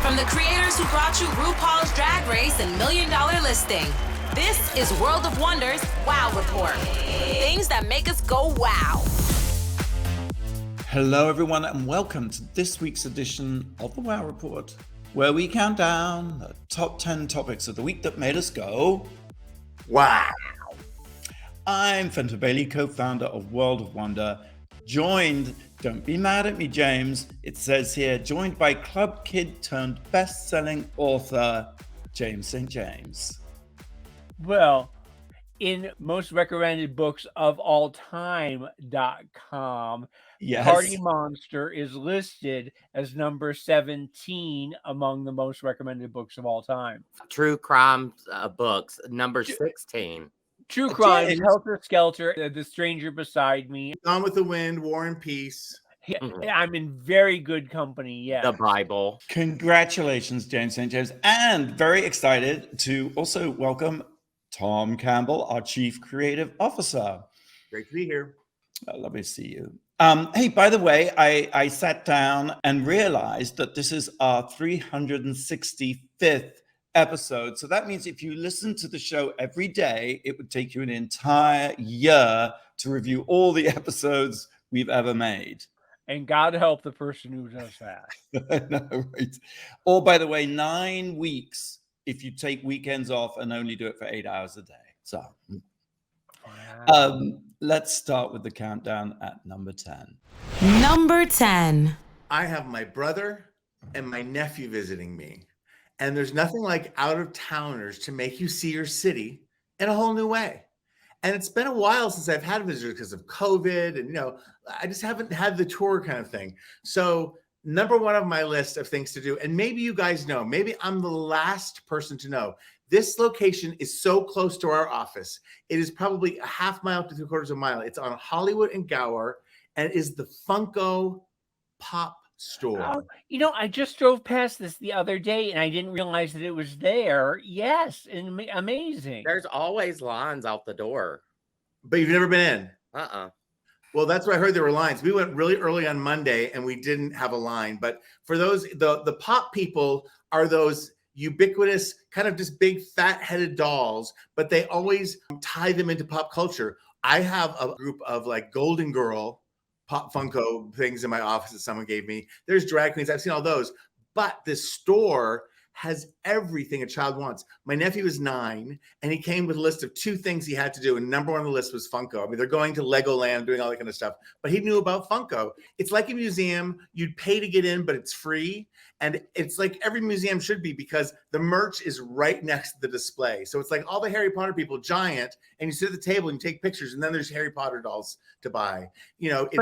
From the creators who brought you RuPaul's Drag Race and $1 Million Listing, this is World of Wonder's Wow Report. Things that make us go wow. Hello everyone and welcome to this week's edition of the Wow Report, where we count down the top 10 topics of the week that made us go wow. I'm Fenton Bailey, co-founder of World of Wonder, joined, don't be mad at me James, it says here, joined by club kid turned best-selling author, James St. James. Well, in most recommended books of all time.com, yes. Party Monster is listed as number 17 among the most recommended books of all time. True crime books, number 16. True crime, Helter Skelter, The Stranger Beside Me. Gone with the Wind, War and Peace. Yeah, I'm in very good company, yeah. The Bible. Congratulations, James St. James. And very excited to also welcome Tom Campbell, our Chief Creative Officer. Great to be here. Lovely to see you. Hey, by the way, I sat down and realized that this is our 365th episode. So that means if you listen to the show every day, it would take you an entire year to review all the episodes we've ever made. And God help the person who does that. I know, right? Or, by the way, 9 weeks if you take weekends off and only do it for 8 hours a day. So let's start with the countdown at number 10. Number 10. I have my brother and my nephew visiting me. And there's nothing like out-of-towners to make you see your city in a whole new way. And it's been a while since I've had visitors because of COVID. And, I just haven't had the tour kind of thing. So number one of my list of things to do, and maybe you guys know, maybe I'm the last person to know, this location is so close to our office. It is probably a half mile to 3/4 mile. It's on Hollywood and Gower, and it is the FUNKO Pop Store. Oh, I just drove past this the other day and I didn't realize that it was there. Yes, and amazing. There's always lines out the door. But you've never been in? Well, that's where I heard there were lines. We went really early on Monday and we didn't have a line. But for those, the pop people are those ubiquitous, kind of just big fat-headed dolls, but they always tie them into pop culture. I have a group of like Golden Girl Pop Funko things in my office that someone gave me. There's drag queens. I've seen all those. But this store has everything a child wants. My nephew is 9, and he came with a list of 2 things he had to do. And number one on the list was Funko. I mean, they're going to Legoland, doing all that kind of stuff. But he knew about Funko. It's like a museum. You'd pay to get in, but it's free. And it's like every museum should be because the merch is right next to the display. So it's like all the Harry Potter people, giant, and you sit at the table and you take pictures, and then there's Harry Potter dolls to buy. But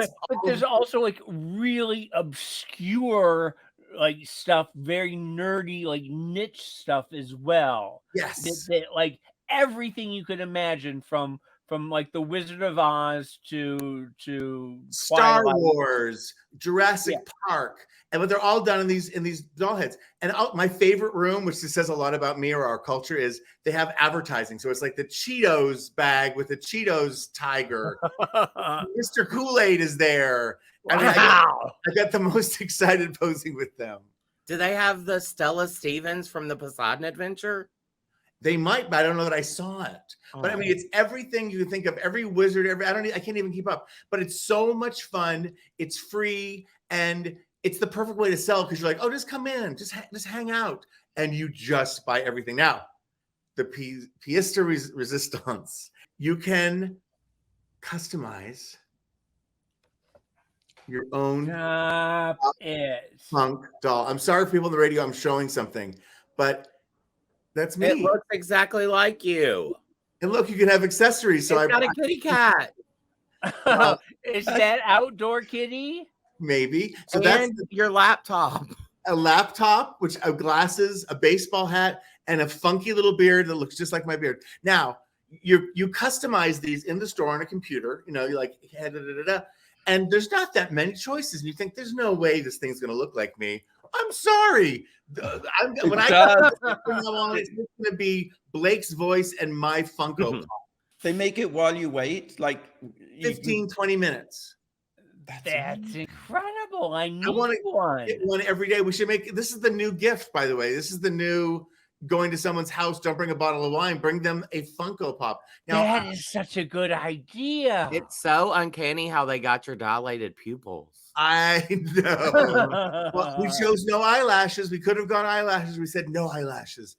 there's also like really obscure like stuff, very nerdy, like niche stuff as well. Yes. That, like everything you could imagine from like the Wizard of Oz to Star Twilight. Wars, Jurassic Park, but they're all done in these doll heads. And my favorite room, which just says a lot about me or our culture, is they have advertising. So it's like the Cheetos bag with the Cheetos tiger. Mr. Kool-Aid is there. Wow. I got the most excited posing with them. Do they have the Stella Stevens from the Poseidon Adventure? They might, but I don't know that I saw it. But I mean, it's everything you can think of, every wizard, I can't even keep up. But it's so much fun. It's free, and it's the perfect way to sell because you're like, oh, just come in, just hang out, and you just buy everything. Now, the pièce de résistance, you can customize your own punk doll. I'm sorry for people on the radio, I'm showing something, but that's me. It looks exactly like you. And look, you can have accessories. So I've got a kitty cat. Is that outdoor kitty? Maybe. So and that's your laptop. A laptop, which glasses, a baseball hat, and a funky little beard that looks just like my beard. Now, you customize these in the store on a computer. You're like, and there's not that many choices. And you think, there's no way this thing's going to look like me. I'm sorry. When I got it's going to be Blake's voice and my Funko Pop. They make it while you wait, like 15, 20 minutes. That's incredible. I need want to one. get one every day. We should make this is the new gift, by the way. This is the new going to someone's house. Don't bring a bottle of wine. Bring them a Funko Pop. Now, That is such a good idea. It's so uncanny how they got your dilated pupils. I know. Well, we chose no eyelashes. We could have gone eyelashes. We said no eyelashes.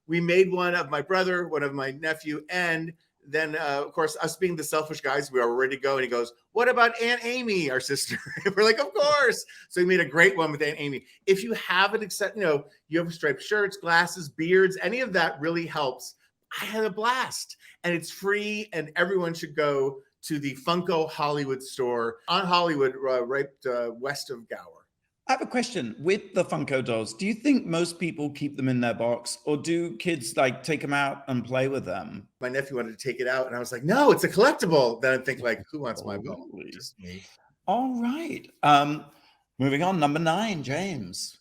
We made one of my brother, one of my nephew, and then of course us being the selfish guys, we were ready to go. And he goes, "What about Aunt Amy, our sister?" We're like, "Of course." So we made a great one with Aunt Amy. If you haven't, except you have striped shirts, glasses, beards, any of that really helps. I had a blast, and it's free, and everyone should go to the Funko Hollywood store on Hollywood, right west of Gower. I have a question with the Funko dolls. Do you think most people keep them in their box, or do kids like take them out and play with them? My nephew wanted to take it out, and I was like, "No, it's a collectible." Then I think, like, who wants my book? Just me. All right. Moving on, number 9, James.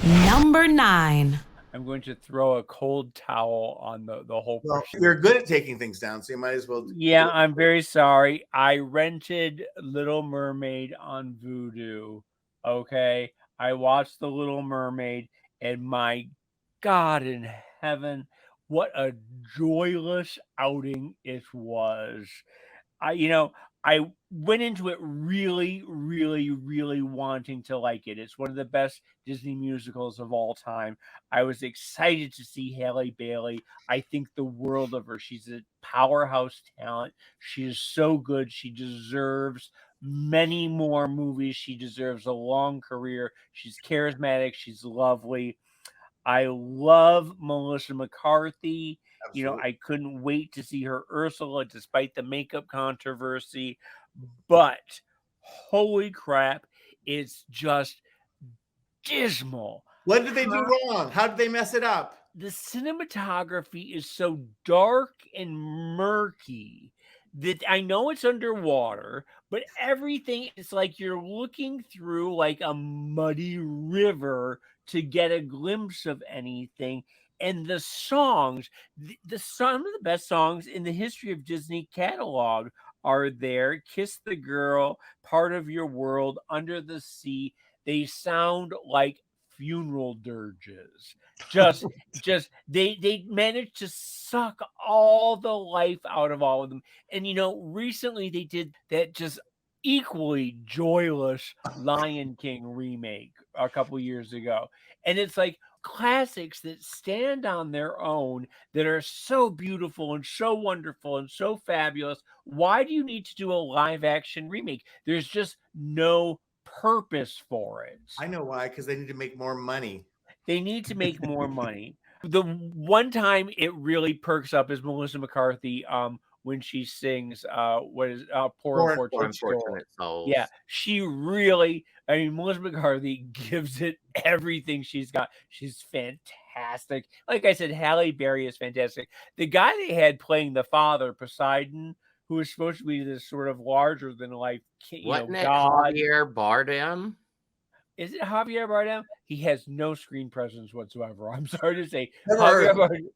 Number 9. I'm going to throw a cold towel on the whole Well, pursuit. you're good at taking things down, so you might as well. Yeah, I'm very sorry. I rented Little Mermaid on Vudu. Okay, I watched The Little Mermaid, and my God in heaven, what a joyless outing it was. I went into it really, really, really wanting to like it. It's one of the best Disney musicals of all time. I was excited to see Halle Bailey. I think the world of her. She's a powerhouse talent. She is so good. She deserves many more movies. She deserves a long career. She's charismatic. She's lovely. I love Melissa McCarthy. Absolutely. I couldn't wait to see her Ursula despite the makeup controversy. But holy crap, it's just dismal. What did they do wrong? How did they mess it up? The cinematography is so dark and murky that I know it's underwater, but everything is like you're looking through like a muddy river to get a glimpse of anything. And the songs, some of the best songs in the history of Disney catalog are there. Kiss the Girl, Part of Your World, Under the Sea. They sound like funeral dirges. They managed to suck all the life out of all of them. And recently they did that just equally joyless Lion King remake a couple years ago. And it's like classics that stand on their own, that are so beautiful and so wonderful and so fabulous. Why do you need to do a live action remake? There's just no purpose for it. I know why, because they need to make more money. They need to make more money. The one time it really perks up is Melissa McCarthy when she sings Poor Unfortunate Souls. Yeah, she really, Melissa McCarthy gives it everything she's got. She's fantastic. Like I said, Halle Berry is fantastic. The guy they had playing the father, Poseidon, who is supposed to be this sort of larger than life, God. Javier Bardem? Is it Javier Bardem? He has no screen presence whatsoever. I'm sorry to say. Javier Bardem,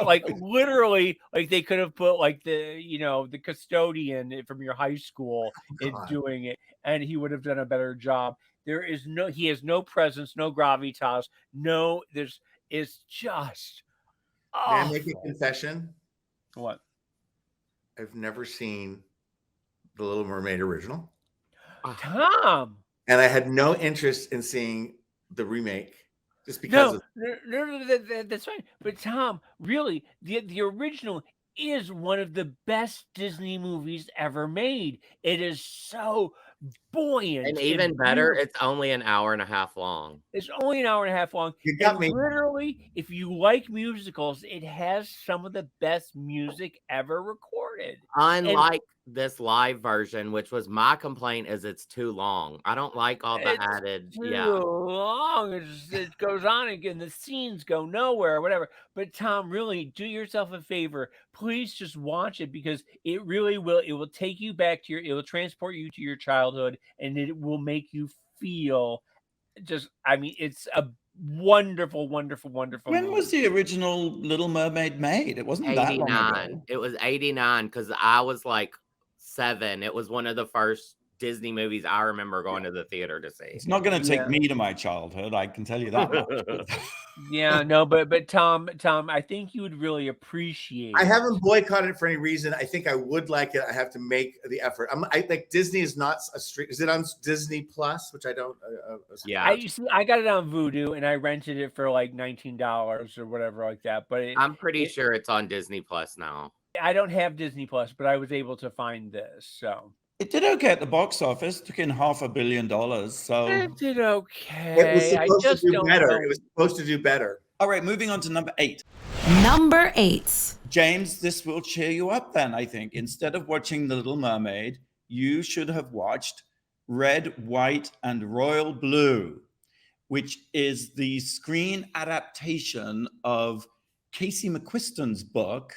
like literally, like they could have put like the custodian from your high school in doing it, and he would have done a better job. He has no presence, no gravitas, it's just. May I make a confession? What? I've never seen The Little Mermaid original. Tom. And I had no interest in seeing the remake just because that's fine. But Tom, really, the original is one of the best Disney movies ever made. It is so buoyant. And even better, it's only an hour and a half long. It's only an hour and a half long. You got me. Literally, if you like musicals, it has some of the best music ever recorded. Unlike this live version, which was my complaint, is it's too long. I don't like all the added. Too long. It goes on again. The scenes go nowhere, whatever. But Tom, really, do yourself a favor. Please just watch it, because it really will. It will take you back to it will transport you to your childhood, and it will make you feel it's a wonderful, wonderful, wonderful When movie. was the original Little Mermaid made? It wasn't that long ago. It was 89, because I was like 7. It was one of the first Disney movies I remember going to the theater to see. It's not going to take me to my childhood, I can tell you that much. Yeah, no, but Tom, I think you would really appreciate. I haven't boycotted it for any reason. I think I would like it. I have to make the effort. I think Disney is not a stream. Is it on Disney Plus? Which I don't. Yeah, I got it on Vudu and I rented it for like $19 or whatever like that. But I'm pretty sure it's on Disney Plus now. I don't have Disney Plus, but I was able to find this. So it did okay at the box office. Took in $500 million. So it did okay. It was supposed I just to do don't better. know. It was supposed to do better. All right, moving on to number 8. Number 8. James, this will cheer you up then, I think. Instead of watching The Little Mermaid, you should have watched Red, White, and Royal Blue, which is the screen adaptation of Casey McQuiston's book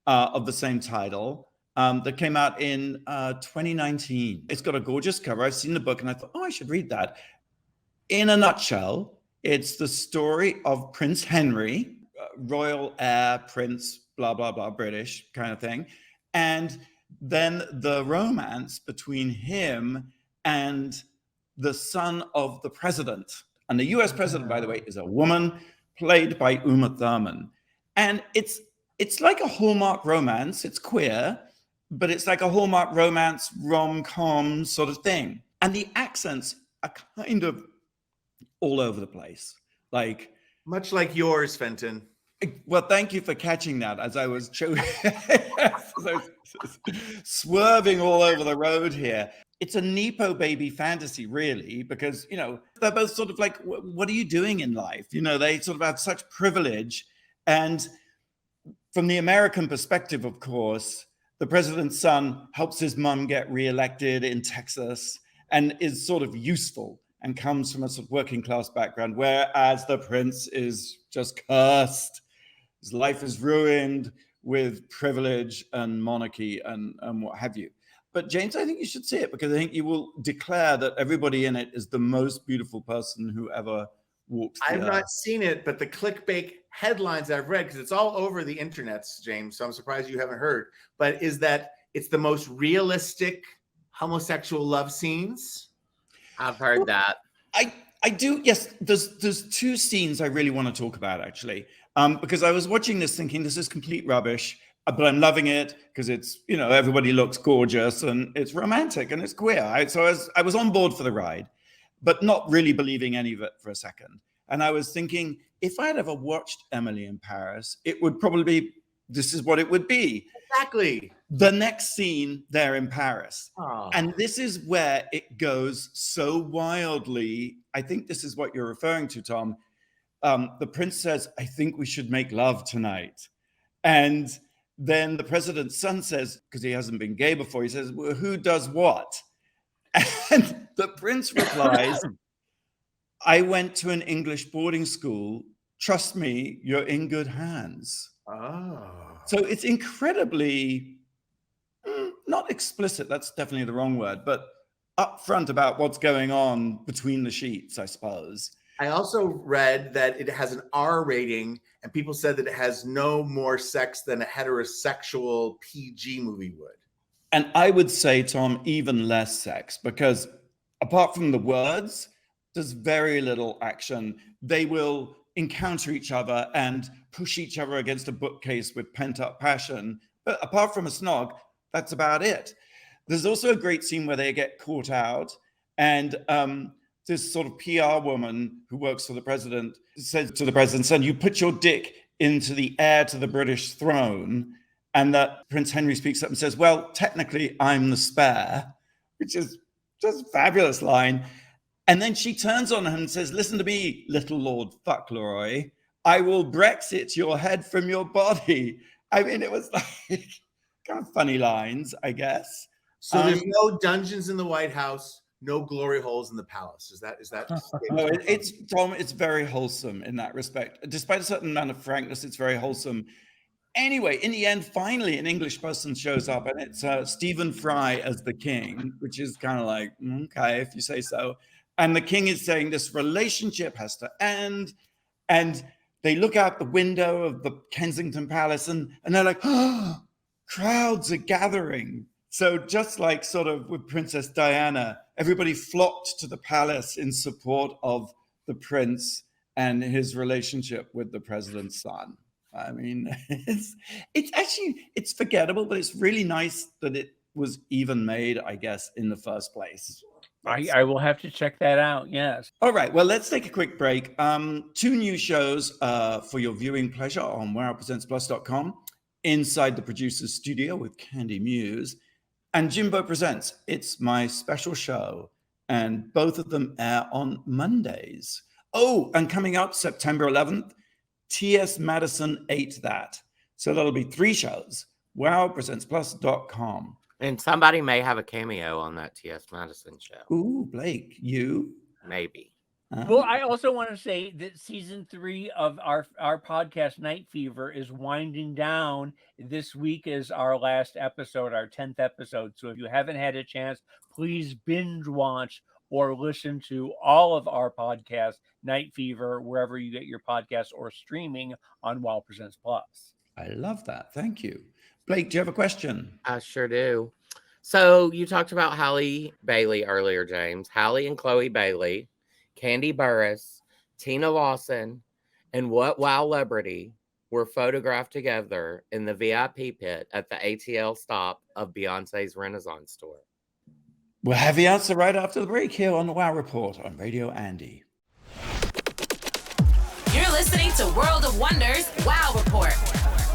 of the same title that came out in 2019. It's got a gorgeous cover. I've seen the book and I thought, I should read that. In a nutshell, it's the story of Prince Henry, royal heir, prince, blah, blah, blah, British kind of thing. And then the romance between him and the son of the president. And the US president, by the way, is a woman played by Uma Thurman. And it's like a Hallmark romance. It's queer, but it's like a Hallmark romance rom-com sort of thing. And the accents are kind of all over the place. Like Much like yours, Fenton. Well, thank you for catching that as I was swerving all over the road here. It's a Nepo baby fantasy, really, because, they're both sort of like, what are you doing in life? They sort of have such privilege. And from the American perspective, of course, the president's son helps his mom get reelected in Texas and is sort of useful and comes from a sort of working class background, whereas the prince is just cursed. His life is ruined with privilege and monarchy and what have you. But James, I think you should see it because I think you will declare that everybody in it is the most beautiful person who ever walked the I've earth. not seen it, but the clickbait headlines I've read, because it's all over the internets, James, so I'm surprised you haven't heard, but is that it's the most realistic homosexual love scenes. I've heard that. I do, yes. There's 2 scenes I really want to talk about, actually, because I was watching this thinking this is complete rubbish, but I'm loving it because it's, everybody looks gorgeous and it's romantic and it's queer. So I was on board for the ride, but not really believing any of it for a second. And I was thinking, if I'd ever watched Emily in Paris, it would probably be, this is what it would be. Exactly. The next scene, they're in Paris. Oh. And this is where it goes so wildly. I think this is what you're referring to, Tom. The prince says, I think we should make love tonight. And then the president's son says, because he hasn't been gay before, he says, well, who does what? And the prince replies, I went to an English boarding school. Trust me, you're in good hands. Oh. So it's incredibly, not explicit, that's definitely the wrong word, but upfront about what's going on between the sheets, I suppose. I also read that it has an R rating, and people said that it has no more sex than a heterosexual PG movie would. And I would say, Tom, even less sex, because apart from the words, there's very little action. They will encounter each other and push each other against a bookcase with pent-up passion. But apart from a snog, that's about it. There's also a great scene where they get caught out, and this sort of PR woman who works for the president says to the president, son, you put your dick into the heir to the British throne. And that Prince Henry speaks up and says, well, technically I'm the spare, which is just a fabulous line. And then she turns on him and says, listen to me, little Lord Fuckleroy. I will Brexit your head from your body. I mean, it was like kind of funny lines, I guess. So there's no dungeons in the White House, no glory holes in the palace. Is that? No, it's Tom. It's very wholesome in that respect. Despite a certain amount of frankness, it's very wholesome. Anyway, in the end, finally, an English person shows up, and it's Stephen Fry as the king, which is kind of like, okay, if you say so. And the king is saying this relationship has to end. And they look out the window of the Kensington Palace, and they're like, oh, crowds are gathering. So just like sort of with Princess Diana, everybody flocked to the palace in support of the prince and his relationship with the president's son. I mean, it's forgettable, but it's really nice that it was even made, I guess, in the first place. I will have to check that out. Yes. All right. Well, let's take a quick break. 2 new shows for your viewing pleasure on wowpresentsplus.com. Inside the Producer's Studio with Candy Muse, and Jimbo Presents. It's my special show, and both of them air on Mondays. Oh, and coming up September 11th, T.S. Madison Ate That. So that'll be 3 shows. wowpresentsplus.com. And somebody may have a cameo on that T.S. Madison show. Ooh, Blake, you? Maybe. Well, I also want to say that season 3 of our podcast Night Fever is winding down. This week is our last episode, our 10th episode. So if you haven't had a chance, please binge watch or listen to all of our podcasts, Night Fever, wherever you get your podcasts, or streaming on Wow Presents Plus. I love that. Thank you. Blake, do you have a question? I sure do. So you talked about Halle Bailey earlier, James. Halle and Chloe Bailey, Candy Burris, Tina Lawson, and what wow-lebrity were photographed together in the VIP pit at the ATL stop of Beyonce's Renaissance tour? We'll have the answer right after the break here on the Wow Report on Radio Andy. You're listening to World of Wonders Wow Report.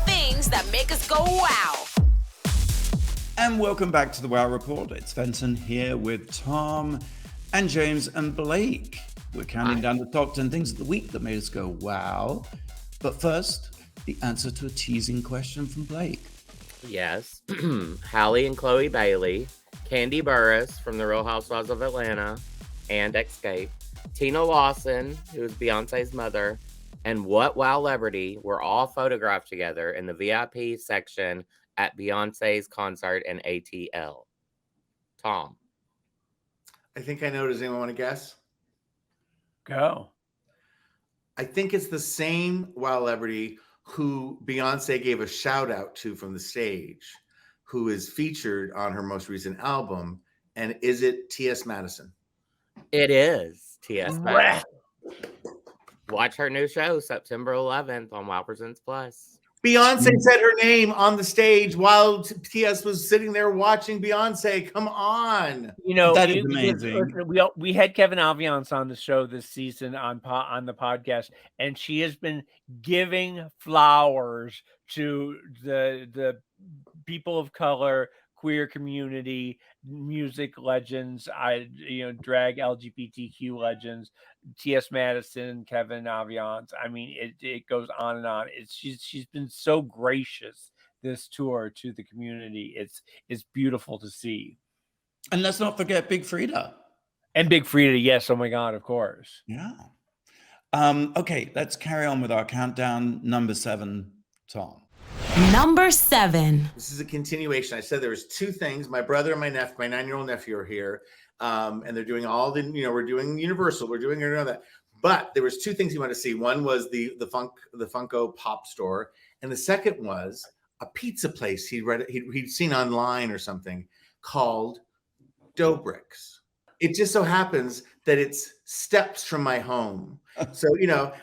Things that make us go wow. And welcome back to the Wow Report. It's Fenton here with Tom and James and Blake. We're counting down the top 10 things of the week that made us go wow. But first, the answer to a teasing question from Blake. Yes. Halle and Chloe Bailey, Candy Burris from The Real Housewives of Atlanta and Escape, Tina Lawson, who is Beyonce's mother, and what wow-lebrity were all photographed together in the VIP section at Beyonce's concert in ATL? Tom. I think I know. Does anyone want to guess? Go. I think it's the same wow-lebrity who Beyonce gave a shout out to from the stage, who is featured on her most recent album. And is it T.S. Madison? It is T.S. Madison. Watch her new show September 11th on Wow Presents Plus. Beyonce said her name on the stage while T.S. was sitting there watching Beyonce. Come on. You know, that is amazing. We had Kevin Aviance on the show this season on the podcast, and she has been giving flowers to the people of color, queer community, music legends, drag LGBTQ legends, T.S. Madison, Kevin Aviance. I mean, it goes on and on. She's been so gracious this tour to the community. It's beautiful to see. And let's not forget Big Frida. And Big Frida, yes. Oh my God, of course. Yeah. Okay, let's carry on with our countdown. Number 7, Tom. Number 7. This is a continuation. I said there was 2 things. My brother and my 9-year-old nephew are here. And they're doing all the, we're doing Universal, we're doing all that. But there was 2 things he wanted to see. One was the FUNKO pop store. And the second was a pizza place he'd seen online or something called Doughbrik's. It just so happens that it's steps from my home. So,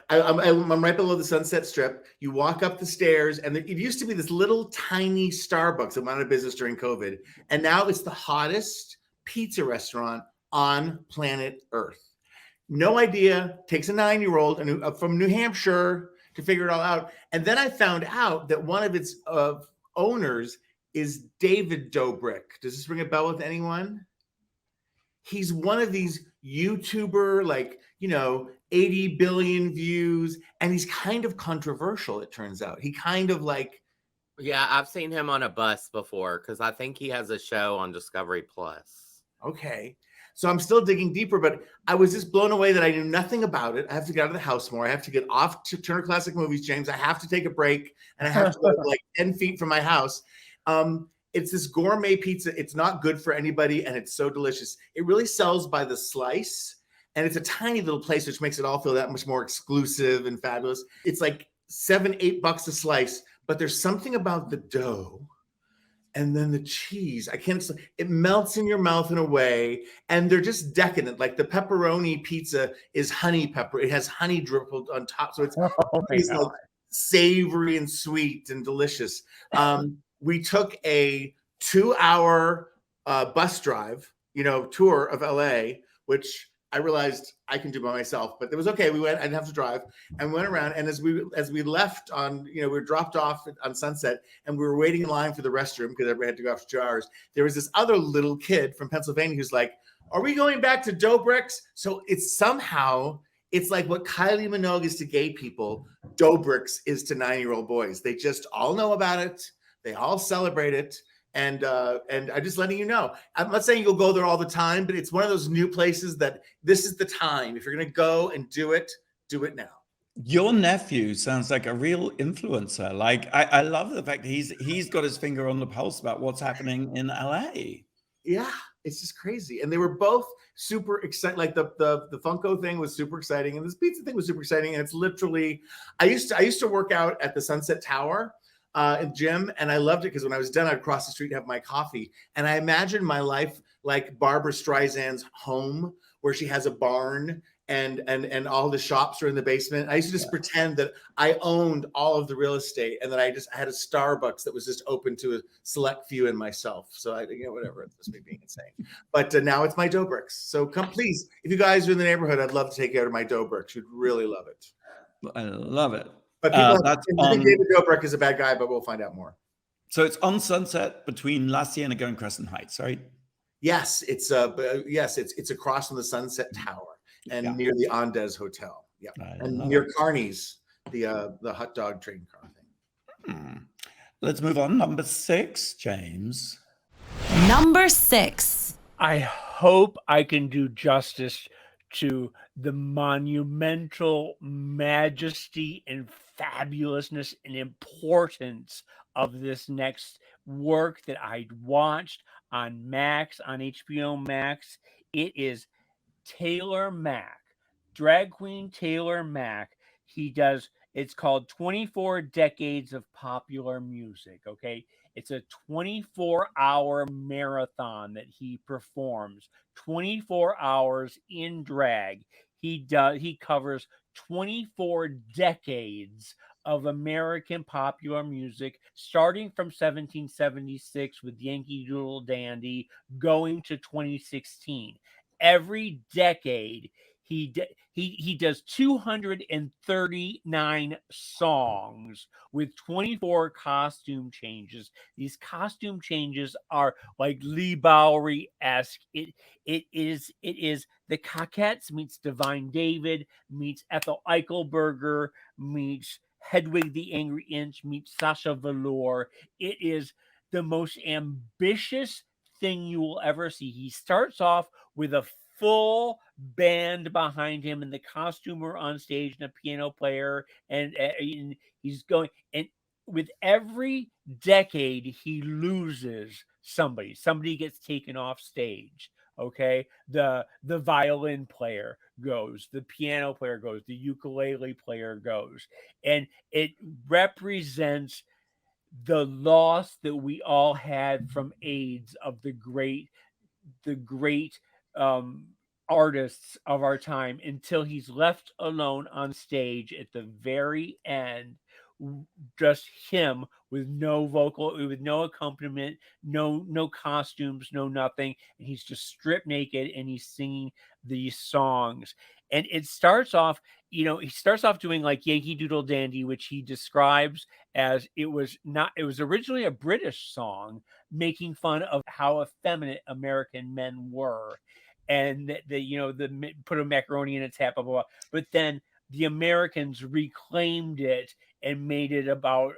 I'm right below the Sunset Strip. You walk up the stairs, and it used to be this little tiny Starbucks that went out of business during COVID. And now it's the hottest pizza restaurant on planet Earth. No idea. Takes a 9-year-old from New Hampshire to figure it all out. And then I found out that one of its owners is David Doughbrik. Does this ring a bell with anyone? He's one of these YouTuber, 80 billion views, and he's kind of controversial, it turns out. He kind of Yeah, I've seen him on a bus before because I think he has a show on Discovery Plus. Okay. So I'm still digging deeper, but I was just blown away that I knew nothing about it. I have to get out of the house more. I have to get off to Turner Classic Movies, James. I have to take a break, and I have to go 10 feet from my house. It's this gourmet pizza. It's not good for anybody, and it's so delicious. It really sells by the slice, and it's a tiny little place, which makes it all feel that much more exclusive and fabulous. It's like $7-8 a slice, but there's something about the dough And then the cheese, I can't explain. It melts in your mouth in a way, and they're just decadent. Like the pepperoni pizza is honey pepper. It has honey dribbled on top, so it's like savory and sweet and delicious. We took a 2-hour bus drive, tour of LA, which I realized I can do by myself, but it was okay. I didn't have to drive, and went around. And as we left on, we were dropped off on Sunset, and we were waiting in line for the restroom because everybody had to go after 2 hours. There was this other little kid from Pennsylvania who's like, "Are we going back to Doughbrik's?" So it's like what Kylie Minogue is to gay people, Doughbrik's is to 9-year-old boys. They just all know about it. They all celebrate it. And I'm just letting you know. I'm not saying you'll go there all the time, but it's one of those new places that this is the time. If you're going to go and do it now. Your nephew sounds like a real influencer. Like I love the fact that he's got his finger on the pulse about what's happening in LA. Yeah, it's just crazy. And they were both super excited. Like the FUNKO thing was super exciting, and this pizza thing was super exciting. And it's literally, I used to work out at the Sunset Tower in gym, and I loved it because when I was done, I'd cross the street and have my coffee. And I imagined my life like Barbara Streisand's home, where she has a barn and all the shops are in the basement. I used to just pretend that I owned all of the real estate, and that I had a Starbucks that was just open to a select few and myself. So whatever, it's just me being insane. But now it's my Doughbrik's. So come, please, if you guys are in the neighborhood, I'd love to take you out to my Doughbrik's. You'd really love it. I love it. But people think David Doughbrik is a bad guy, but we'll find out more. So it's on Sunset between La Cienega and Crescent Heights, right? Yes, it's across from the Sunset Tower and near the Andes Hotel. Yeah, and near Carney's, the hot dog train car thing. Let's move on. Number 6, James. Number 6. I hope I can do justice to the monumental majesty and fabulousness and importance of this next work that I watched on Max, on HBO Max. It is Taylor Mack, drag queen Taylor Mack. It's called 24 Decades of Popular Music, okay? It's a 24-hour marathon that he performs, 24 hours in drag. He covers 24 decades of American popular music, starting from 1776 with Yankee Doodle Dandy, going to 2016. Every decade, he does 239 songs with 24 costume changes. These costume changes are like Lee Bowery-esque. It is the Coquettes meets Divine David meets Ethel Eichelberger meets Hedwig the Angry Inch meets Sasha Velour. It is the most ambitious thing you will ever see. He starts off with a full band behind him and the costumer on stage and a piano player, and he's going, and with every decade he loses somebody gets taken off stage. Okay, the violin player goes, the piano player goes, the ukulele player goes, and it represents the loss that we all had from AIDS of the great artists of our time, until he's left alone on stage at the very end, just him with no vocal, with no accompaniment, no costumes, no nothing, and he's just stripped naked and he's singing these songs. And it starts off, he starts off doing like Yankee Doodle Dandy, which he describes as it was originally a British song making fun of how effeminate American men were, and the put a macaroni in a tap, blah, blah, blah. But then the Americans reclaimed it and made it about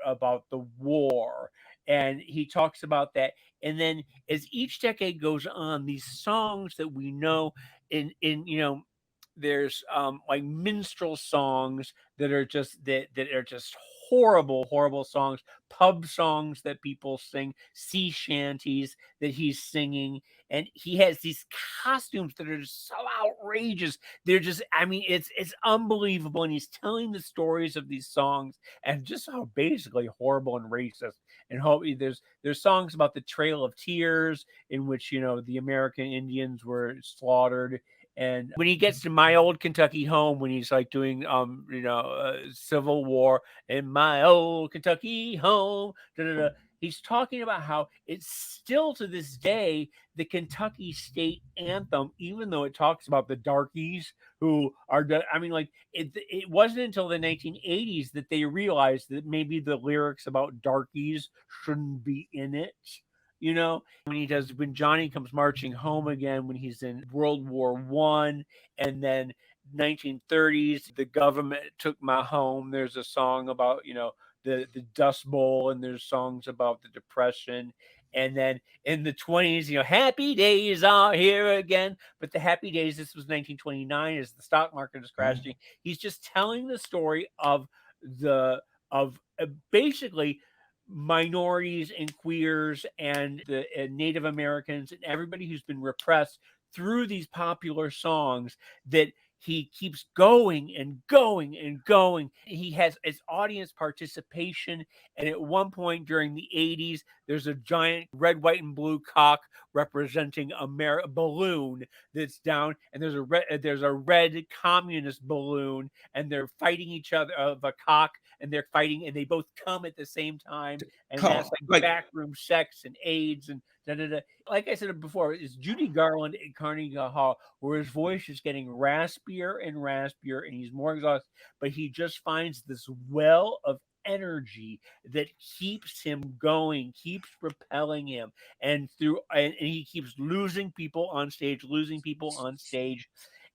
the war. And he talks about that. And then as each decade goes on, these songs that we know there's like minstrel songs that are just horrible songs, pub songs that people sing, sea shanties that he's singing. And he has these costumes that are just so outrageous. They're just, I mean, it's unbelievable. And he's telling the stories of these songs and just how basically horrible and racist. And there's songs about the Trail of Tears, in which, you know, the American Indians were slaughtered. And when he gets to My Old Kentucky Home, when he's like doing, Civil War in my old Kentucky home, he's talking about how it's still to this day the Kentucky state anthem, even though it talks about the darkies who are, it wasn't until the 1980s that they realized that maybe the lyrics about darkies shouldn't be in it. You know, when Johnny Comes Marching Home Again, when he's in World War I, and then 1930s, the government took my home. There's a song about, you know, the Dust Bowl, and there's songs about the Depression. And then in the 20s, you know, happy days are here again. But the happy days, this was 1929, as the stock market is crashing. He's just telling the story of basically minorities and queers and the Native Americans and everybody who's been repressed through these popular songs, that he keeps going and going and going. He has his audience participation. And at one point during the 80s, there's a giant red, white, and blue cock representing a balloon that's down. And there's a red communist balloon, and they're fighting each other of a cock, and they're fighting, and they both come at the same time. And that's like backroom sex and AIDS and da-da-da. Like I said before, it's Judy Garland at Carnegie Hall, where his voice is getting raspier and raspier, and he's more exhausted, but he just finds this well of energy that keeps him going, keeps propelling him, and he keeps losing people on stage.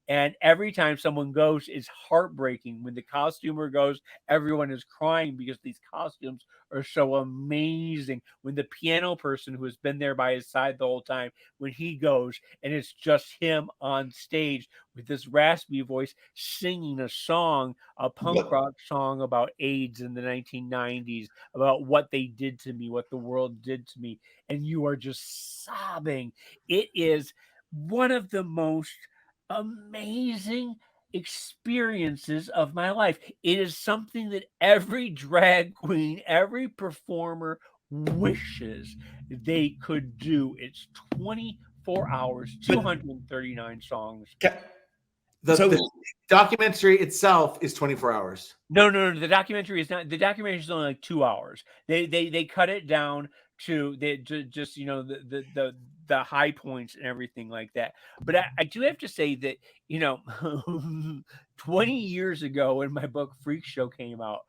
And every time someone goes, it's heartbreaking. When the costumer goes, everyone is crying because these costumes are so amazing. When the piano person who has been there by his side the whole time, when he goes, and it's just him on stage with this raspy voice singing a song, a punk rock song about AIDS in the 1990s, about what they did to me, what the world did to me, and you are just sobbing. It is one of the most amazing experiences of my life. It is something that every drag queen, every performer wishes they could do. It's 24 hours, 239 songs. The documentary itself is 24 hours. No. The documentary is not. The documentary is only like 2 hours. They cut it down to just, you know, the high points and everything like that. But I do have to say that, you know, 20 years ago when my book Freak Show came out,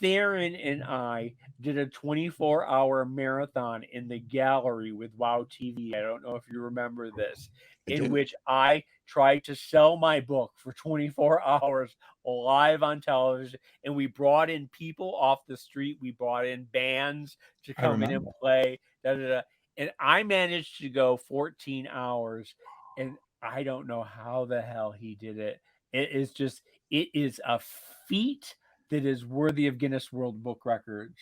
Theron and I did a 24-hour marathon in the gallery with WOW TV. I don't know if you remember this, in which I tried to sell my book for 24 hours live on television. And we brought in people off the street. We brought in bands to come in and play. And I managed to go 14 hours. And I don't know how the hell he did it. It is a feat that is worthy of Guinness World Book Records.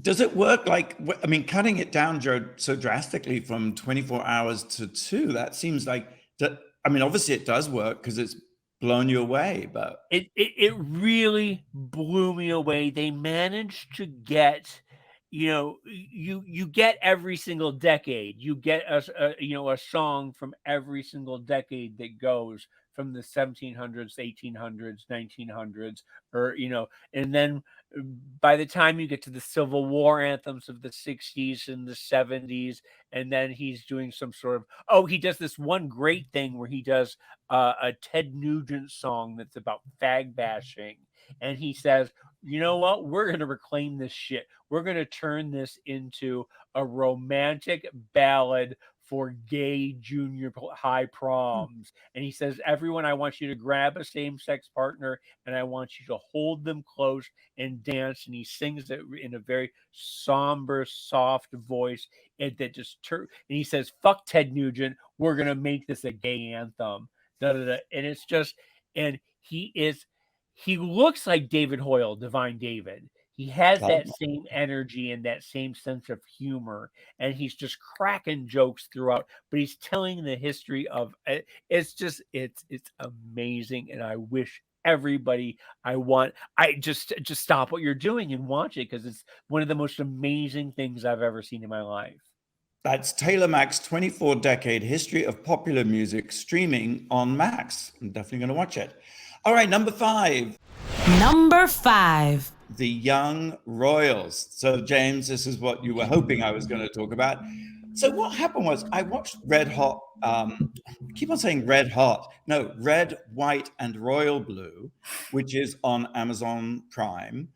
Does it work like, I mean, cutting it down so drastically from 24 hours to 2, that seems like, I mean, obviously it does work because it's blown you away, but. It really blew me away. They managed to get, you know, you get every single decade. You get a song from every single decade that goes from the 1700s, 1800s, 1900s, or, you know, and then by the time you get to the Civil War anthems of the 60s and the 70s, and then he's doing some sort of, he does this one great thing where he does a Ted Nugent song that's about fag bashing. And he says, you know what? We're going to reclaim this shit. We're going to turn this into a romantic ballad for gay junior high proms. And he says, everyone, I want you to grab a same-sex partner and I want you to hold them close and dance. And he sings it in a very somber, soft voice. And that just and he says, fuck Ted Nugent. We're going to make this a gay anthem. And it's just, and he looks like David Hoyle, Divine David. He has that same energy and that same sense of humor, and he's just cracking jokes throughout, but he's telling the history of it. It's just it's amazing, and I wish everybody I just stop what you're doing and watch it, because it's one of the most amazing things I've ever seen in my life. That's Taylor Mack's 24-decade history of popular music streaming on Max. I'm definitely going to watch it. All right, number 5. Number 5. The Young Royals. So, James, this is what you were hoping I was going to talk about. So what happened was I watched Red Hot, I keep on saying Red Hot. No, Red, White, and Royal Blue, which is on Amazon Prime,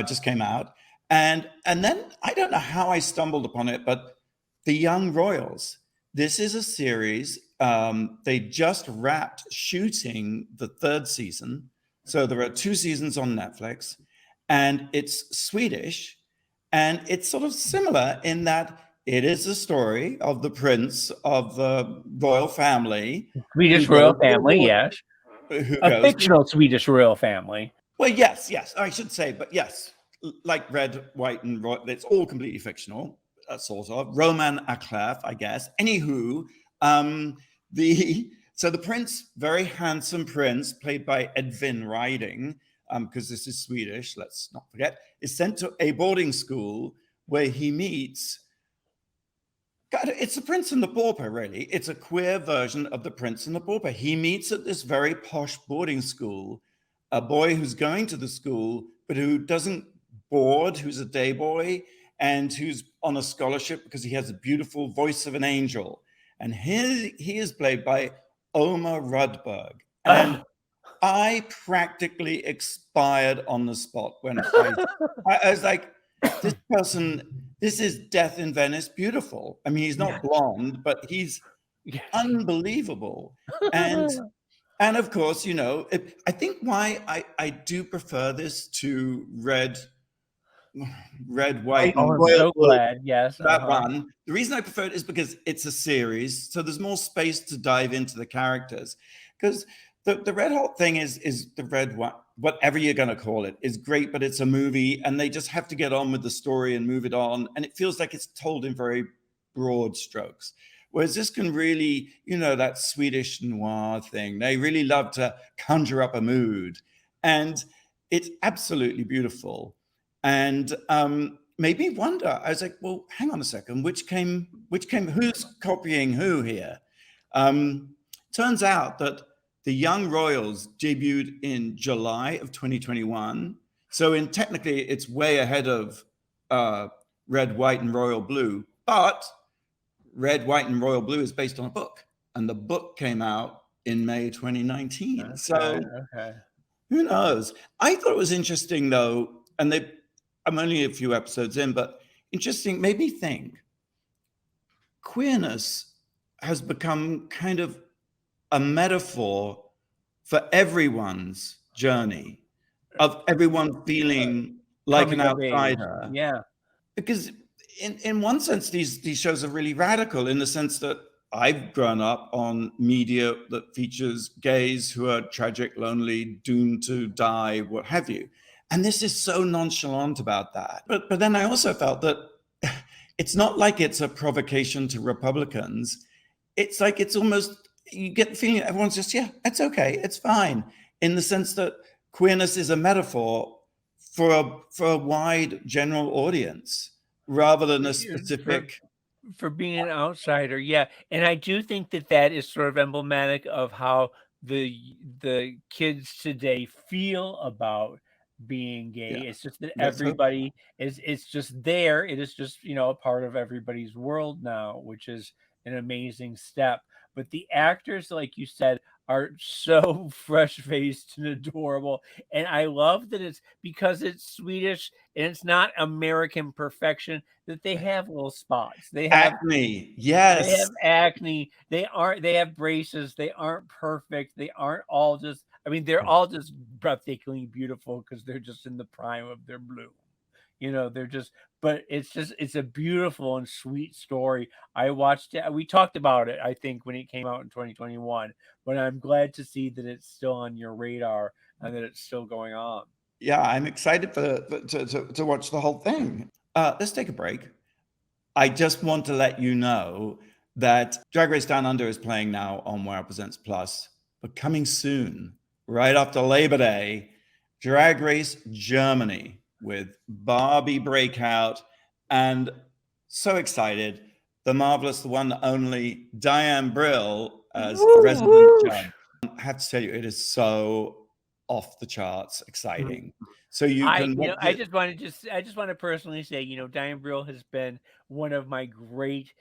just came out. And then I don't know how I stumbled upon it, but The Young Royals. This is a series. They just wrapped shooting the 3rd season. So there are 2 seasons on Netflix, and it's Swedish. And it's sort of similar in that it is the story of the prince of the royal family. Swedish royal family, yes. A fictional Swedish royal family. Well, yes, I should say, but yes, like Red, White, and Royal, it's all completely fictional, sort of. Roman Aclef, I guess. Anywho, so the prince, very handsome prince, played by Edvin Riding, because this is Swedish, let's not forget, is sent to a boarding school where he meets, God, it's the Prince and the Pauper, really. It's a queer version of the Prince and the Pauper. He meets at this very posh boarding school a boy who's going to the school, but who doesn't board, who's a day boy, and who's on a scholarship because he has a beautiful voice of an angel. And he is played by Omar Rudberg. And I practically expired on the spot when I was like, this person, this is Death in Venice beautiful. I mean, he's not blonde, but he's unbelievable. And of course, you know, I think why I do prefer this to Red, White, and I'm so glad. Yes, that one. The reason I prefer it is because it's a series, so there's more space to dive into the characters. Because the Red Hot thing is the Red one, whatever you're going to call it, is great, but it's a movie, and they just have to get on with the story and move it on, and it feels like it's told in very broad strokes. Whereas this can really, you know, that Swedish noir thing, they really love to conjure up a mood, and it's absolutely beautiful. And made me wonder. I was like, well, hang on a second, which came, who's copying who here? Turns out that The Young Royals debuted in July of 2021. So technically it's way ahead of Red, White, and Royal Blue, but Red, White, and Royal Blue is based on a book, and the book came out in May 2019. Okay, so who knows? I thought it was interesting though, and I'm only a few episodes in, but interesting, made me think queerness has become kind of a metaphor for everyone's journey, of everyone feeling like an outsider. Yeah. Because in one sense, these shows are really radical in the sense that I've grown up on media that features gays who are tragic, lonely, doomed to die, what have you. And this is so nonchalant about that. But then I also felt that it's not like it's a provocation to Republicans. It's like it's almost, you get the feeling everyone's just, yeah, it's okay, it's fine. In the sense that queerness is a metaphor for a wide general audience rather than a specific. For being an outsider, yeah. And I do think that is sort of emblematic of how the kids today feel about being gay. Yeah. It's just that everybody it's just there. It is just, you know, a part of everybody's world now, which is an amazing step. But the actors, like you said, are so fresh-faced and adorable. And I love that it's because it's Swedish and it's not American perfection, that they have little spots. They have acne. Yes. They have acne. They have braces. They aren't perfect. They aren't all just, I mean, they're all just breathtakingly beautiful because they're just in the prime of their bloom. You know, they're just, but it's a beautiful and sweet story. I watched it. We talked about it, I think, when it came out in 2021, but I'm glad to see that it's still on your radar and that it's still going on. Yeah, I'm excited to watch the whole thing. Let's take a break. I just want to let you know that Drag Race Down Under is playing now on Wow Presents Plus, but coming soon, right after Labor Day, Drag Race Germany with Barbie Breakout, and so excited, the marvelous, the one, the only Diane Brill as resident judge. I have to tell you, it is so off the charts exciting. So I just want to personally say, Diane Brill has been one of my great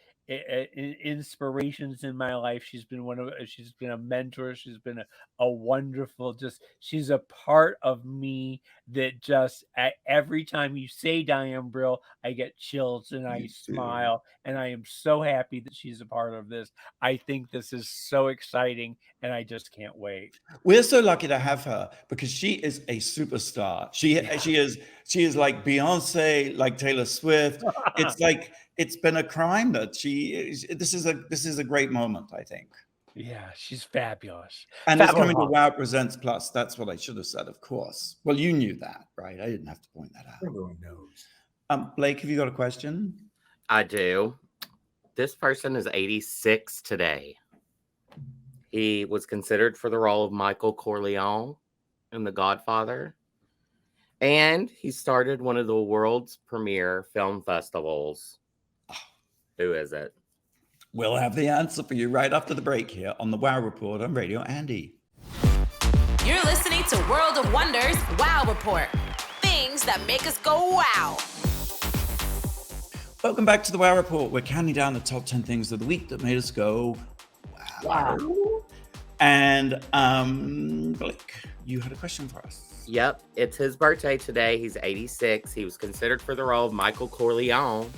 inspirations in my life. She's been a mentor. She's been a wonderful, she's a part of me that just every time you say Diane Brill, I get chills and I smile, and I am so happy that she's a part of this. I think this is so exciting, and I just can't wait. We're so lucky to have her because she is a superstar. She is like Beyonce, like Taylor Swift. It's been a crime that this is a great moment, I think. Yeah, she's fabulous. And it's coming to Wow Presents Plus. That's what I should have said, of course. Well, you knew that, right? I didn't have to point that out. Everyone knows. Blake, have you got a question? I do. This person is 86 today. He was considered for the role of Michael Corleone in The Godfather. And he started one of the world's premier film festivals. Who is it? We'll have the answer for you right after the break here on the Wow Report on Radio Andy. You're listening to World of Wonders Wow Report. Things that make us go wow. Welcome back to the Wow Report. We're counting down the top 10 things of the week that made us go wow. And Blake, you had a question for us. Yep, it's his birthday today. He's 86. He was considered for the role of Michael Corleone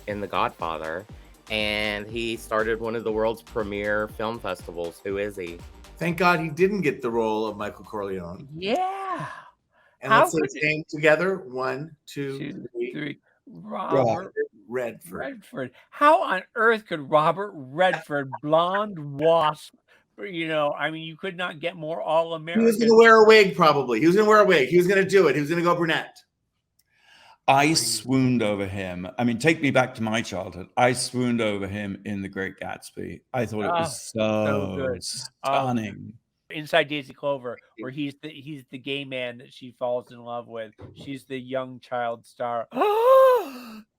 in The Godfather, and he started one of the world's premier film festivals. Who is he? Thank God he didn't get the role of Michael Corleone. Yeah. And let's say his name together. 1, 2, 3. Robert Redford. How on earth could Robert Redford, blonde wasp, you could not get more all-American. He was going to wear a wig, probably. He was going to wear a wig. He was going to do it. He was going to go brunette. I swooned over him. I mean, take me back to my childhood. I swooned over him in The Great Gatsby. I thought it was so good. Stunning. Inside Daisy Clover, where he's the gay man that she falls in love with. She's the young child star.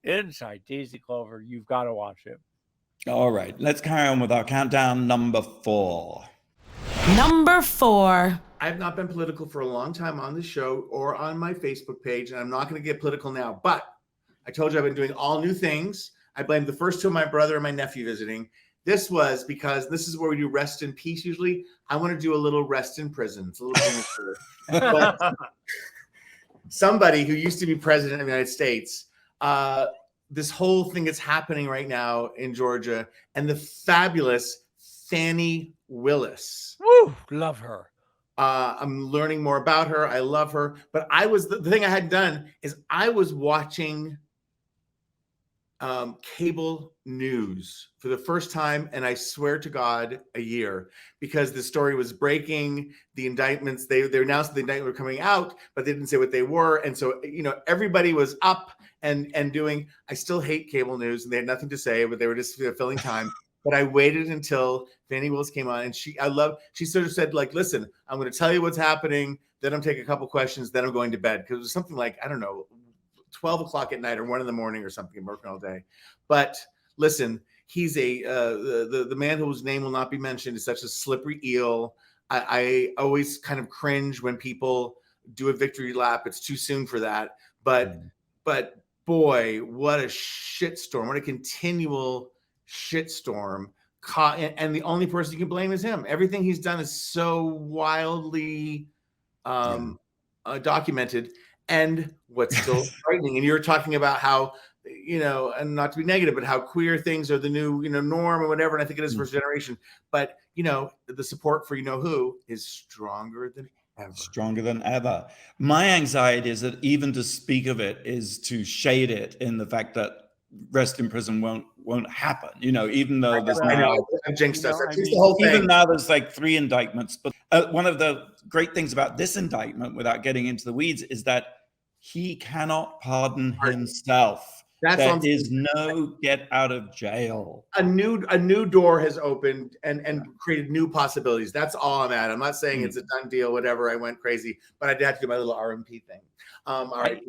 Inside Daisy Clover, you've got to watch it. All right, let's carry on with our countdown. Number 4. Number 4. I've not been political for a long time on the show or on my Facebook page, and I'm not going to get political now. But I told you I've been doing all new things. I blame the first two on my brother and my nephew visiting. This was because this is where we do rest in peace usually. I want to do a little rest in prison. It's a little premature. But somebody who used to be president of the United States, this whole thing that's happening right now in Georgia, and the fabulous Fani Willis. Woo, love her. I'm learning more about her. I love her. But the thing I hadn't done is I was watching cable news for the first time, and I swear to God, a year, because the story was breaking. The indictments, they announced the indictment were coming out, but they didn't say what they were. And so, everybody was up and doing. I still hate cable news, and they had nothing to say, but they were just filling time. But I waited until Fani Willis came on, and she sort of said, like, listen, I'm going to tell you what's happening. Then I'm taking a couple questions. Then I'm going to bed. Because it was something like, I don't know, 12 o'clock at night or 1 a.m. or something. I'm working all day. But listen, he's the man whose name will not be mentioned is such a slippery eel. I always kind of cringe when people do a victory lap. It's too soon for that. But boy, what a shitstorm. What a continual shitstorm. And the only person you can blame is him. Everything he's done is so wildly documented. And what's still frightening, and you're talking about how, and not to be negative, but how queer things are the new, norm or whatever. And I think it is for his generation. But, the support for who is stronger than ever. Stronger than ever. My anxiety is that even to speak of it is to shade it in the fact that rest in prison won't won't happen. Even though there's I know, I jinxed us. I jinxed the whole thing. Even now there's like 3 indictments. But one of the great things about this indictment, without getting into the weeds, is that he cannot pardon himself. There is no get out of jail. A new door has opened and created new possibilities. That's all I'm at. I'm not saying it's a done deal, whatever. I went crazy, but I did have to do my little RMP thing. All right.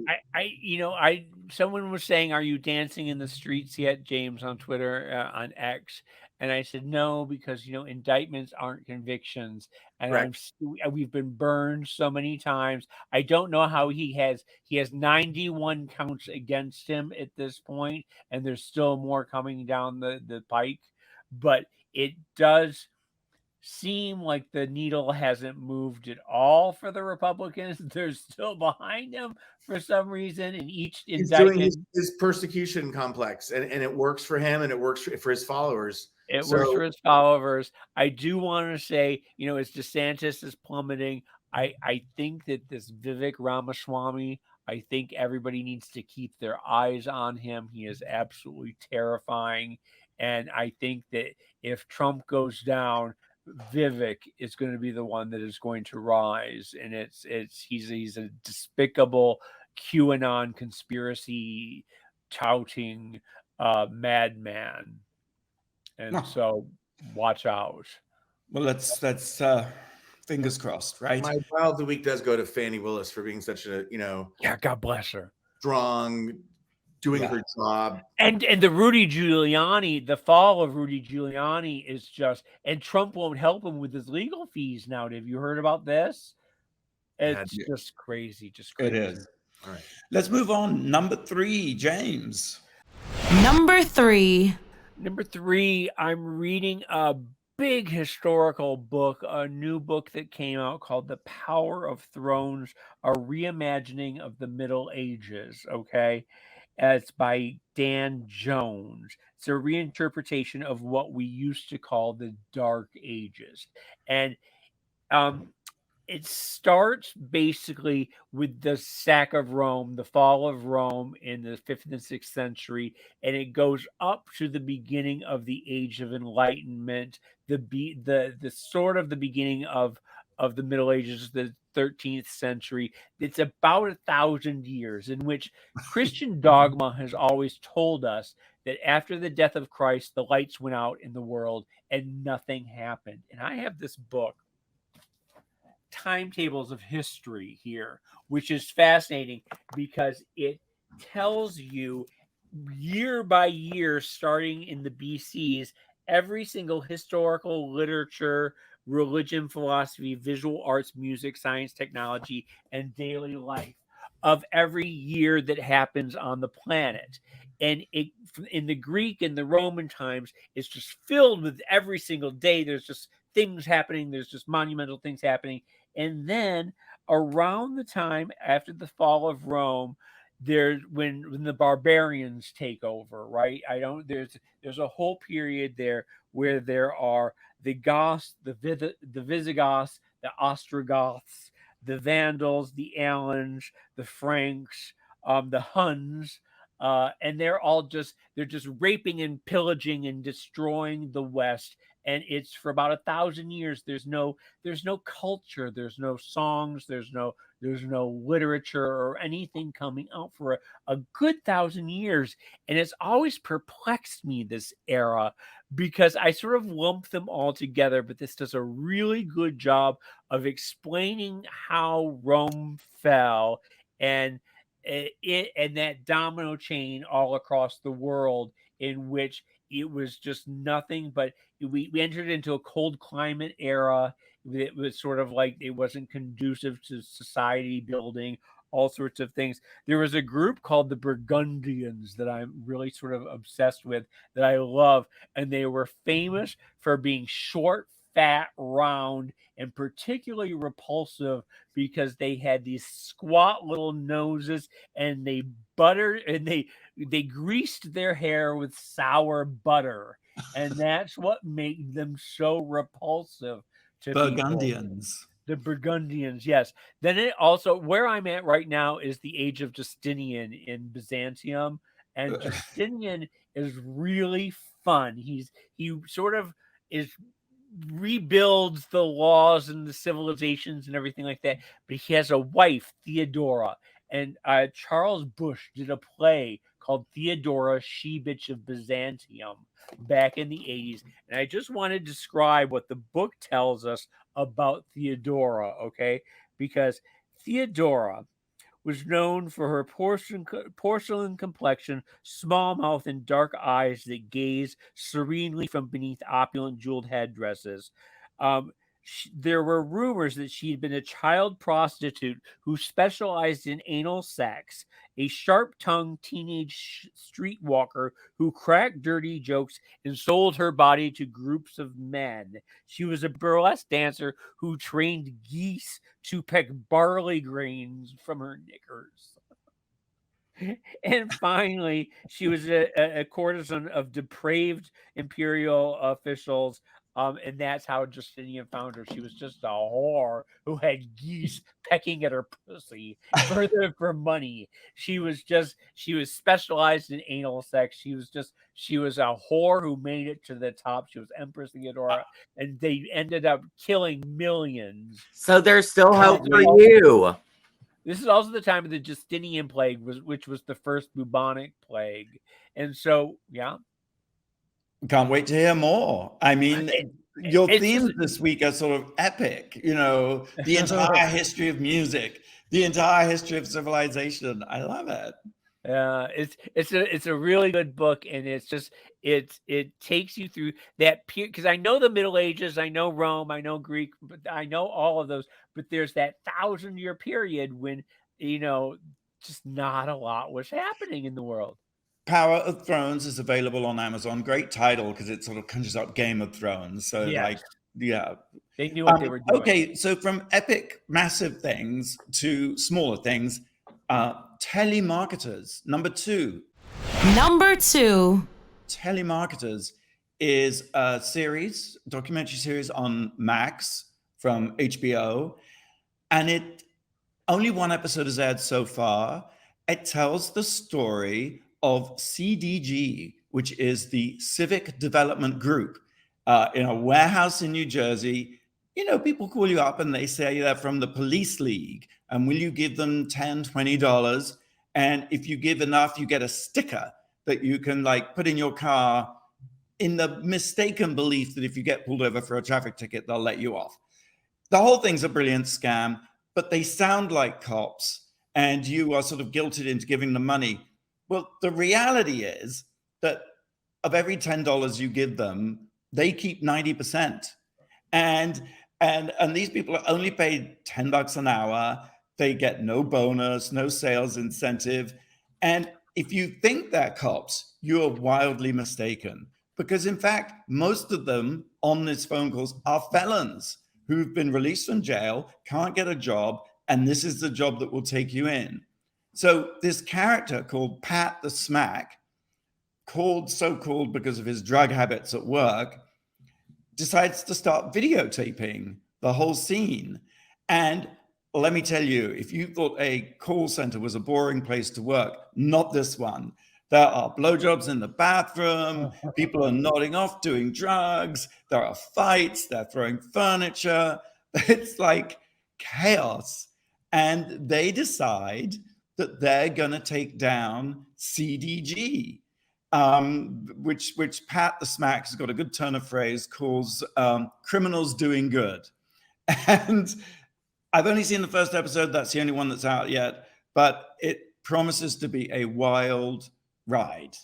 Someone was saying, "Are you dancing in the streets yet, James?" on Twitter, on X, and I said no, because indictments aren't convictions, and we've been burned so many times. I don't know how he has 91 counts against him at this point, and there's still more coming down the pike, but it does seem like the needle hasn't moved at all for the Republicans. They're still behind him for some reason, and each indictment, he's doing his persecution complex, and it works for him, and it works for his followers. Works for his followers. I do want to say, as DeSantis is plummeting, I think that this Vivek Ramaswamy, I think everybody needs to keep their eyes on him. He is absolutely terrifying, and I think that if Trump goes down, Vivek is going to be the one that is going to rise, and he's a despicable QAnon conspiracy touting madman, and so watch out. Well, let's fingers crossed, right? My wow of the week does go to Fani Willis for being such a God bless her, strong, doing her job. And the Rudy Giuliani, the fall of Rudy Giuliani is just, and Trump won't help him with his legal fees now. Have you heard about this? It's just crazy. It is. All right. Let's move on. Number 3, James. Number 3, I'm reading a big historical book, a new book that came out called The Power of Thrones, a reimagining of the Middle Ages. Okay. It's by Dan Jones. It's a reinterpretation of what we used to call the Dark Ages. And it starts basically with the sack of Rome, the fall of Rome in the 5th and 6th century, and it goes up to the beginning of the Age of Enlightenment, the sort of the beginning of the Middle Ages, the 13th century. It's about 1,000 years in which Christian dogma has always told us that after the death of Christ, the lights went out in the world and nothing happened. And I have this book, Timetables of History, here, which is fascinating because it tells you year by year, starting in the BCs, every single historical, literature, religion, philosophy, visual arts, music, science, technology, and daily life of every year that happens on the planet. And it, in the Greek and the Roman times, it's just filled with every single day. There's just things happening. There's just monumental things happening. And then around the time after the fall of Rome, there's when the barbarians take over, right? There's a whole period there where there are the Goths, the Visigoths, the Ostrogoths, the Vandals, the Alans, the Franks, the Huns, and they're just raping and pillaging and destroying the West. And it's for about 1,000 years. There's no culture. There's no songs. There's no literature or anything coming out for a good 1,000 years. And it's always perplexed me, this era, because I sort of lump them all together. But this does a really good job of explaining how Rome fell and that domino chain all across the world, in which it was just nothing but we entered into a cold climate era. It was sort of like it wasn't conducive to society building, all sorts of things. There was a group called the Burgundians that I'm really sort of obsessed with, that I love, and they were famous for being short, fat, round, and particularly repulsive because they had these squat little noses, and they greased their hair with sour butter, and that's what made them so repulsive to Burgundians. people. The Burgundians, yes. Then it also, where I'm at right now is the age of Justinian in Byzantium, And Justinian is really fun. He sort of is rebuilds the laws and the civilizations and everything like that. But he has a wife, Theodora, and Charles Bush did a play called Theodora, She Bitch of Byzantium back in the 80s. And I just want to describe what the book tells us about Theodora, okay? Because Theodora was known for her porcelain complexion, small mouth, and dark eyes that gaze serenely from beneath opulent jeweled headdresses. There were rumors that she had been a child prostitute who specialized in anal sex, a sharp-tongued teenage streetwalker who cracked dirty jokes and sold her body to groups of men. She was a burlesque dancer who trained geese to peck barley grains from her knickers. And finally, she was a courtesan of depraved imperial officials. And that's how Justinian found her. She was just a whore who had geese pecking at her pussy for money. She was specialized in anal sex. She was a whore who made it to the top. She was Empress Theodora, and they ended up killing millions. So there's still hope for you. This is also the time of the Justinian plague, which was the first bubonic plague. And so, yeah. Can't wait to hear more. I mean, your themes this week are sort of epic, the entire history of music, the entire history of civilization. I love it. It's a really good book, and it takes you through that period, because I know the Middle Ages, I know Rome, I know Greek, but I know all of those, but there's that 1,000-year period when just not a lot was happening in the world. Power of Thrones is available on Amazon. Great title, because it sort of conjures up Game of Thrones. So yes. They knew what they were doing. Okay, so from epic, massive things to smaller things, Telemarketers, number 2. Number 2. Telemarketers is a documentary series on Max from HBO, and only one episode has aired so far. It tells the story of CDG, which is the Civic Development Group, in a warehouse in New Jersey. People call you up and they say they're from the police league, and will you give them $10, $20? And if you give enough, you get a sticker that you can put in your car, in the mistaken belief that if you get pulled over for a traffic ticket, they'll let you off. The whole thing's a brilliant scam, but they sound like cops, and you are sort of guilted into giving them money. Well, the reality is that of every $10 you give them, they keep 90%. And these people are only paid $10 an hour. They get no bonus, no sales incentive. And if you think they're cops, you're wildly mistaken. Because in fact, most of them on these phone calls are felons who've been released from jail, can't get a job, and this is the job that will take you in. So this character called Pat the Smack, so called because of his drug habits at work, decides to start videotaping the whole scene. And let me tell you, if you thought a call center was a boring place to work, not this one. There are blowjobs in the bathroom. People are nodding off doing drugs. There are fights. They're throwing furniture. It's like chaos. And they decide that they're going to take down CDG, which Pat the Smack has got a good turn of phrase, calls criminals doing good. And I've only seen the first episode. That's the only one that's out yet. But it promises to be a wild ride.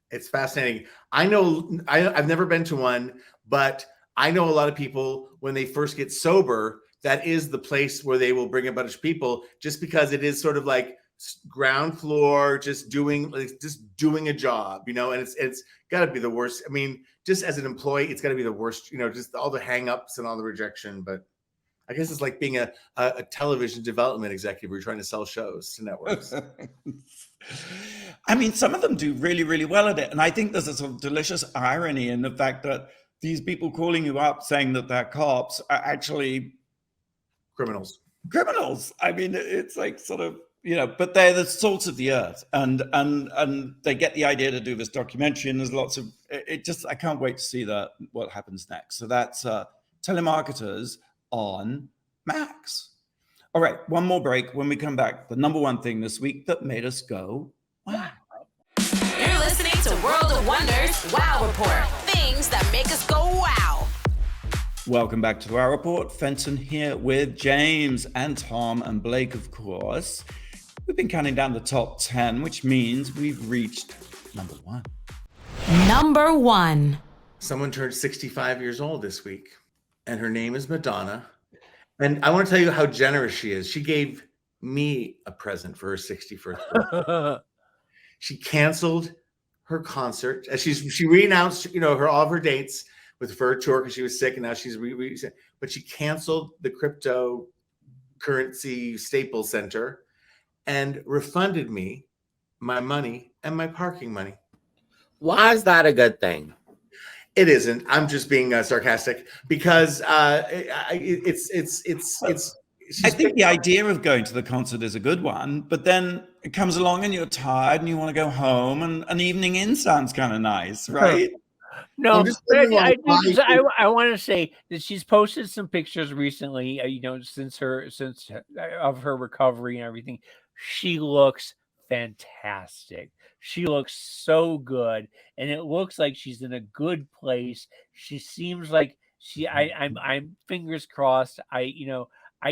It's fascinating. I've never been to one, but I know a lot of people, when they first get sober, that is the place where they will bring a bunch of people, just because it is sort of like ground floor, just doing a job, and it's got to be the worst. I mean, just as an employee, it's got to be the worst, just all the hang-ups and all the rejection. But I guess it's like being a television development executive where you're trying to sell shows to networks. I mean, some of them do really, really well at it. And I think there's a sort of delicious irony in the fact that these people calling you up saying that they're cops are actually criminals. I mean, it's like sort of, but they're the salt of the earth, and they get the idea to do this documentary, and there's lots of I can't wait to see what happens next. So that's Telemarketers on Max. All right, one more break. When we come back, the number one thing this week that made us go, wow. You're listening to World of Wonders Wow Report. Things that make us go wow. Welcome back to our report. Fenton here with James and Tom and Blake, of course. We've been counting down the top 10, which means we've reached number one. Number one. Someone turned 65 years old this week, and her name is Madonna. And I want to tell you how generous she is. She gave me a present for her 61st birthday. She canceled her concert. She re-announced, all of her dates with her tour because she was sick, and now she's but she canceled the cryptocurrency Staples Center and refunded me my money and my parking money. Why is that a good thing? It isn't. I'm just being sarcastic because it's. I think the idea of going to the concert is a good one, but then it comes along and you're tired and you want to go home, and an evening in sounds kind of nice, right? No, I want to say that she's posted some pictures recently, since of her recovery and everything. She looks fantastic. She looks so good, and it looks like she's in a good place. She seems like I'm fingers crossed. I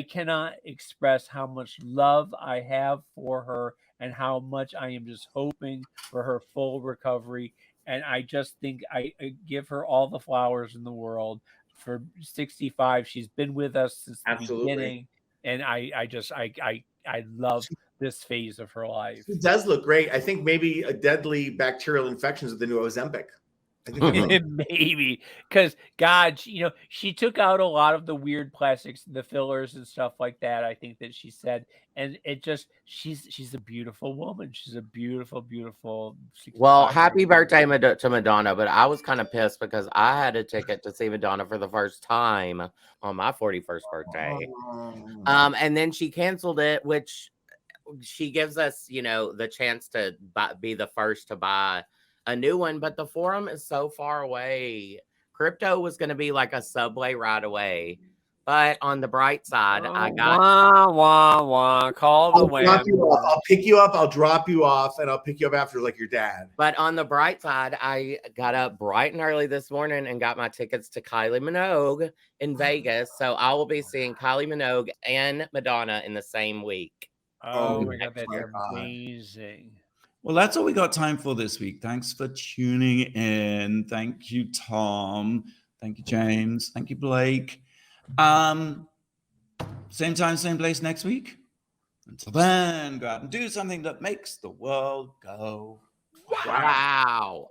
cannot express how much love I have for her and how much I am just hoping for her full recovery. And I just think I give her all the flowers in the world for 65. She's been with us since the beginning, and I love this phase of her life. She does look great. I think maybe a deadly bacterial infections with the new Ozempic. I think maybe because God, she took out a lot of the weird plastics, the fillers and stuff like that. I think that she said, and it just she's a beautiful woman. She's a beautiful, beautiful. Well, happy birthday to Madonna! But I was kind of pissed because I had a ticket to see Madonna for the first time on my 41st birthday, and then she canceled it, which she gives us, the chance to be the first to buy a new one, but the forum is so far away. Crypto was going to be like a subway ride away, but on the bright side, I got call the way. I'll pick you up, I'll drop you off, and I'll pick you up after like your dad. But on the bright side, I got up bright and early this morning and got my tickets to Kylie Minogue in Vegas, so I will be seeing Kylie Minogue and Madonna in the same week. Oh my God, that's amazing. Well, that's all we got time for this week. Thanks for tuning in. Thank you, Tom. Thank you, James. Thank you, Blake. Same time, same place next week. Until then, go out and do something that makes the world go wow.